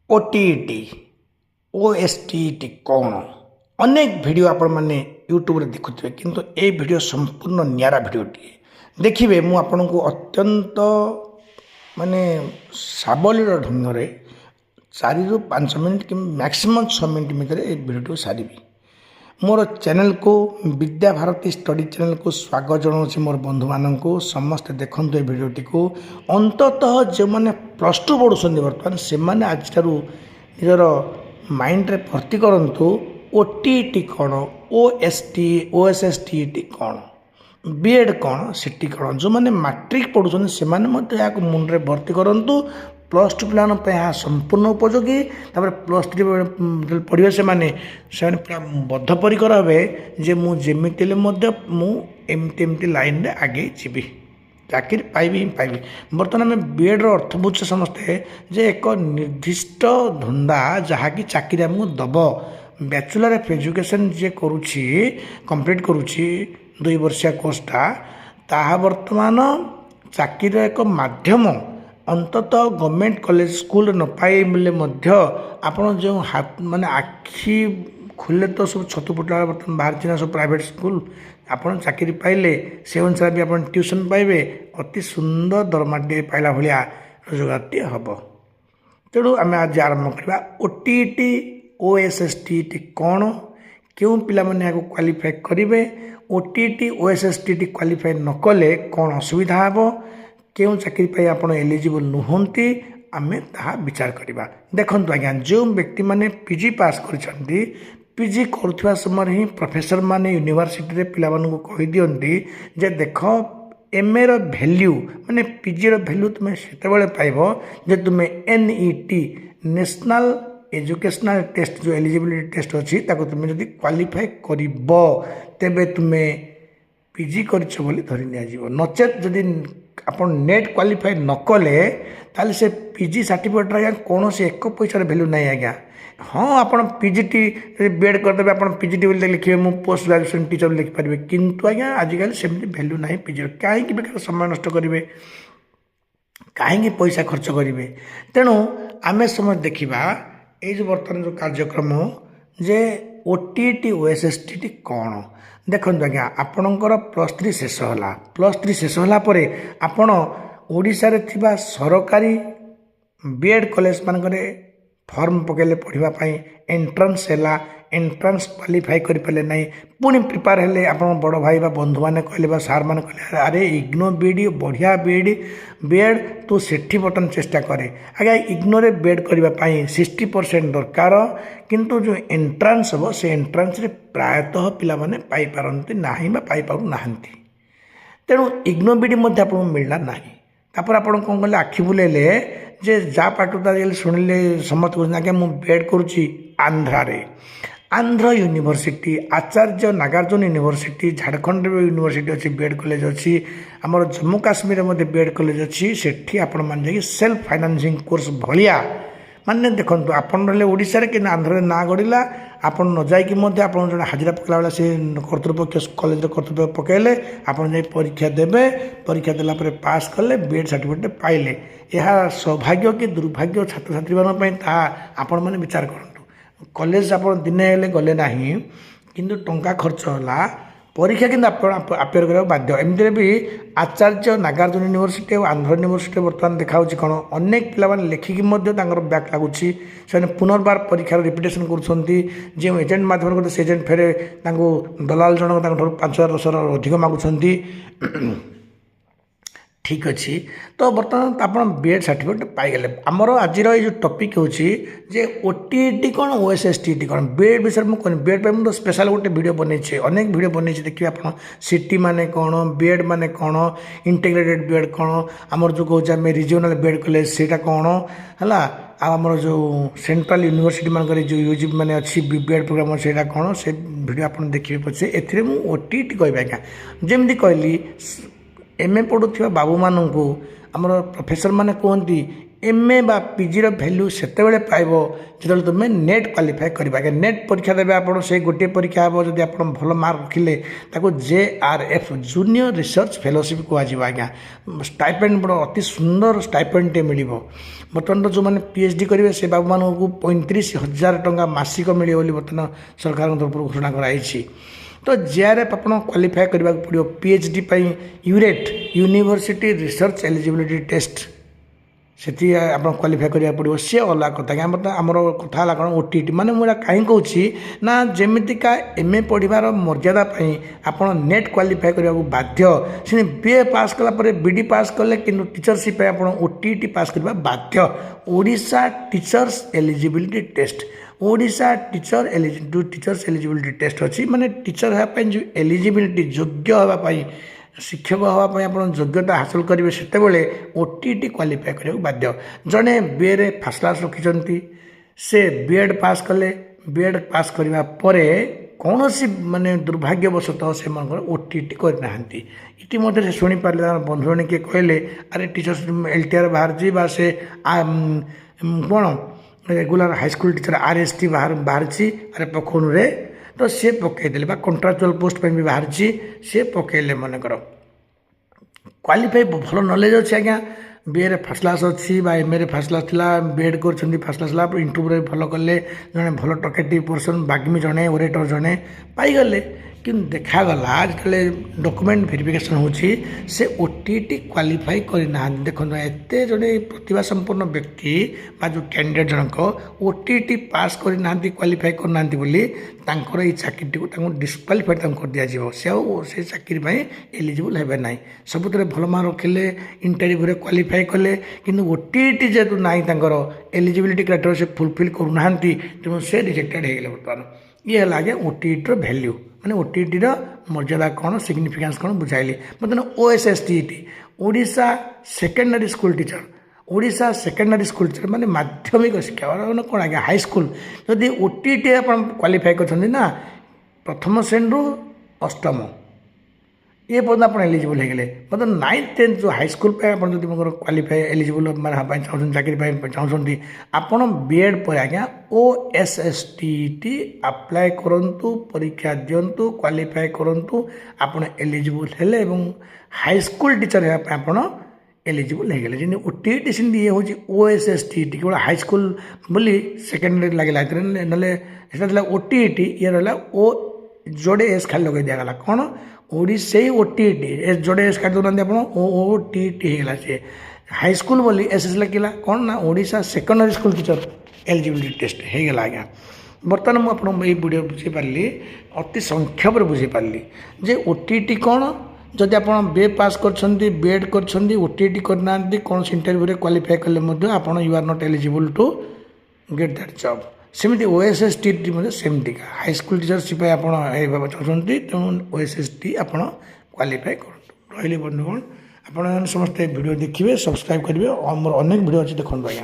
OTT OSTT कौन अनेक video आपण मैंने यूट्यूब देखुए किंतु ए वीडियो संपूर्ण निरा वीडियोटी देखिए मु आपन को अत्यंत माने साबलीर ढंग से 4 ରୁ 5 मिनट कि मैक्सिमम 6 मिनट भितर ए वीडियो सारी मोर चैनल को विद्या भारती स्टडी चैनल को स्वागत जनाऊँ मोर बंधु मानक समस्ते देखु ए भिडटी को अंततः जो मैंने +2 पढ़ुं बर्तमान से आज निजर माइंड रे भर्ती करंतु OTT कौन OSST कौन बीएड कौन सीटी कौन जो मैंने मैट्रिक पढ़ुं से मुंडे भर्ती करूँ +2 पिला संपूर्ण उपयोगी +3 पढ़े से पूरा बद्धपरिकर हे जे मुझे मुझे लाइन रे आगे जी चाकरी पाइबी बर्तमान आम बीएड अर्थ बुझे समस्ते जे एक निर्दिष्ट धंदा जहाँकि चाकरी आमको दब बैचलर ऑफ एजुकेशन जे करुच्ची कंप्लीट करुच्ची 2 वर्षिया कोर्सटा ताहा वर्तमान चाकरी एक माध्यम अंततः गवर्नमेंट कॉलेज स्कूल न पाइले आपन जो हाथ माने आखि खुले तो सब छतु पुटला बर्तमान बाहर सब प्राइवेट स्कूल आपन चाकरी पाइले से अनुसार भी आपन ट्यूशन पाइबे अति सुंदर दरमाटे पाइला भलिया रोजगारटी हम तेणु आम आज आरंभ करवा OTT OSST कौन क्यों पिला माने क्वालिफाई करेंगे OTT OSST क्वालिफाई न कले कौन असुविधा हे क्यों चाकरी पाई आपन एलिजिबल नुहंती आमे ताहा विचार करवा देखु आज्ञा जो व्यक्ति माने पीजी पास करछंती पीजी करुवा समय ही प्रोफेसर माने यूनिवर्सिटी रे पिला मानू कहि दियंती जे देख एमए रो वैल्यू माने पीजी रो वैल्यू तुम सेतेबेले पाइबो जे तुम NET नेशनल एजुकेशनल टेस्ट जो एलिजिबिलिटी टेस्ट अच्छी ताको तुम जदि क्वालिफाई करिबो तेबे तुम पीजी करछ बोली धरि निया जीवो नचेत जदि आपन नेट क्वालिफाई न कले ताले से पीजी सर्टिफिकेट रे कौन से एक पैसा वैल्यू नहीं आज्ञा हाँ आपन पीजीटी बीएड करदे आपन पीजीटी बोली लिखिए मु पोस्ट ग्रेजुएशन टीचर लिखि पारिबे किंतु आज्ञा आजिकल सेमती वैल्यू नहीं पीजी कहीं बेकार समय नष्ट करेंगे कहीं पैसा खर्च करेंगे तेणु आमे समय देखा ये जो बर्तमान जो कार्यक्रम जे OTT OSST कौन देखो आज्ञा आपणकर +3 शेष होला +3 शेष होला परे आपण ओडिशा रे थिबा सरकारी बीएड कॉलेज मानकरे फॉर्म पकेले पढ़ाई एंट्रांस है एंट्रांस क्वालिफाई करें ना पुणी प्रिपेयर हेले आपण बड़ भाई बा बंधु मैंने कहले सार मैंने कहले अरे इग्नो बीडी बढ़िया बीएड तू सेठी बटन चेष्टा करे आगे इग्नो रे बीएड करने 60% दरकार किंतु जो एंट्रांस हम से एंट्रांस रे प्रायतः पिला माने पाई पारंती नाही बा पाई पारु नाहंती तेणु इग्नो बीडी मध्य आपको मिलना नाही तापर आपण कौन कले आखि बुलेले जे जा पाटुता शुणिले समस्त कहते मुझे बीएड करुच्ची आंध्रारे आंध्र यूनिवर्सिटी आचार्य नागार्जुन यूनिवर्सिटी झारखंड यूनिवर्सिटी अच्छी बीएड कॉलेज अच्छी आमर जम्मू काश्मीर में बीएड कॉलेज अच्छी सेठी आपण मान सेल्फ फाइनेंसिंग कोर्स भलिया माने देखो आपन रहे ओडिशा रे कि आंध्र ना गड़िला आपन न जाइकी आपन जो हाजिरा पकड़ा बेला से कर्तृपक्ष कॉलेज कर्तृपक्ष पकड़े आपन जाई परीक्षा देबे परीक्षा देला परे पास कले बीएड सर्टिफिकेट पाइले यह सौभाग्य कि दुर्भाग्य छात्र छात्री मानन आपण मैंने विचार करूँ कॉलेज आप दिने हेले गले ना किंतु टंका खर्च होला परीक्षा किंतु अपेयर करा बाध्य एमती भी आचार्य नागार्जुन यूनिवर्सिटी और आंध्र यूनिवर्सिटी बर्तमान देखा कौन अनेक पिला लिखिकी बैक लगुच से पुनर्बार परीक्षार रिपिटेशन कर एजेंट माध्यम से एजेंट फेरे दलाल जनक 5,000 10,000 अधिक मागुंट ठीक अच्छी तो बर्तमान आप बीएड सर्टिफिकेट पाइगले आमर आज जो टॉपिक होची जे OTT कौन OSST कौन बीएड विषय मुझे बीएड पर मुझे स्पेशल गोटे वीडियो बनई अनेक वीडियो बनई देखिए आप सिटी माने कौन बीएड माने कौन इंटीग्रेटेड बीएड कौन आमर जो कहे आम रिजनल बीएड कॉलेज सेटा कौन है आमर जो सेंट्रल यूनिवर्सिटी मानक जो यूजी मैंने अच्छी बीएड प्रोग्राम से कौन से वीडियो आप देखिए पछे ए OTT कह आज्ञा जमी कहली एमए पढ़ुवा बाबू मानू आमर प्रोफेसर माने कहती एमए बा पीजी भैल्यू सेतेबेले पाइब जो तुम नेट क्वालिफाई कर नेट परीक्षा देवे आप गोटे परीक्षा हे जब आप भल मार्क रखिले JRF जूनियर रिसर्च फेलोशिप कहुआ आज्ञा स्टाइपेंड बड़ अति सुंदर स्टाइपेंडटे मिल बर्तमान तो जो मैंने PhD करेंगे से बाबू मानू 35,000 टंका मासिक मिले बर्तमान सरकार तरफ घोषणा कराई। तो JRF आप क्वालिफाई करने पड़ो PhD यूरेट यूनिवर्सिटी रिसर्च एलिजिबिलिटी टेस्ट से आप क्वालिफाई करा पड़ो सी अलग कथा क्या आमर कथा है कौन OTT माने मुझे कहीं कौन ना जमीतिका MA पढ़ार मर्यादा आप नेट क्वालिफाई करने को बाध्य से BA पास कलापर BD पास कले कि टीचरशिप आप OTT पास करने बाध्य Odisha teachers eligibility test Odisha teachers eligibility test अच्छी माने टीचर होगापी जो एलिजिबिलिटी योग्य होगापी शिक्षक हाँपाई आप योग्यता हासिल करेंगे से OTT क्वालिफाई करने को बाध्य जड़े BA रे फर्स्ट क्लास रखिंट से B.Ed पास कले B.Ed पास करने कौन सी माने दुर्भाग्यवशतः से OTT करना इतिमध्य से शुणी पारे बंधुणी किए कहले अरे टीचर्स LTR बाहर से कौन रेगुलर हाईस्कल टीचर RST बाहर अरे पखोनु रे तो सी पकईदे कंट्राक्चुअल पोस्ट भी बाहर सी पकईले मनकर क्वालिफाई भल नॉलेज अच्छे आज्ञा BA रे फर्स्ट क्लास अच्छी MA रे फर्स्ट क्लास था B.Ed कर फर्स्ट क्लास इंटरव्यू भल कले जड़े भल टकेटिव पर्सन बाग्मी जड़े ओरेटर जड़े पाईगले कि देखागला जो डॉक्यूमेंट वेरिफिकेशन होची से OTT क्वालिफाई करना देखो एत जड़े प्रतिभा संपन्न व्यक्ति जो कैंडिडेट जनक OTT पास करना क्वालिफाई करना बोली ये चाकरी को डिस्क्वालिफाइड कर दिज्व से चाकरी एलिजिबल हे ना सबुत भल मार्क रखिले इंटरव्यू क्वालिफाई कले कि OTT जेहतु ना एलिजिबिलिटी क्राइटेरिया से फुलफिल करूना तेणु से रिजेक्टेड हो बर्तमान ये है आगे OTT वैल्यू माने OTT मर्यादा कौन सिग्निफिकेंस कौन बुझाइली मतलब OSSTET Odisha secondary school teacher Odisha secondary school teacher माने माध्यमिक शिक्षा मैंने कौन आज्ञा हाईस्कल जदि OTT आप क्वालिफाई कर प्रथम श्रेणी रु अष्टम ये पर्यटन आप एलिजिबल होगले मतलब 9th 10th जो हाईस्कल क्वालिफाई एलिजिबल मैं चाकरी चाहते आपड़ B.Ed पर आज्ञा OSSTET अप्लाई करूँ परीक्षा दिंतु क्वालिफाई करूँ आप एलिजिबल हेले हाईस्कल टीचर आप एलिजिबल होगले जमी OTT से ये हूँ OSSTET केवल हाईस्कल बोली सेकेंडरी लगे ना OTT ये रहा ओ जोड़े एस खाली लगे दिगला कौन ओडिशा OTT एस जोड़े एस काट दूना आप OTT होगा सी हाईस्कल बोली SS लगे कौन ना Odisha secondary school teacher eligibility test होगा आज्ञा बर्तमान मुझे वीडियो बुझीपारि अति संक्षेप बुझीपारि जे OTT कौन जदि आप BA पास कर B.Ed कर OTT करना कौन इंटरव्यू क्वालिफाई कले आप you are not eligible to get that job सेमती OSSTET सेमती हाईस्कल टीचरशिप आप चाहते तेणु OSSTET आप क्वालिफाई कर रही बंधुगण आप समस्ते वीडियो देखिए सब्सक्राइब करेंगे और मोर अनेक वीडियो अच्छी देखो आज्ञा।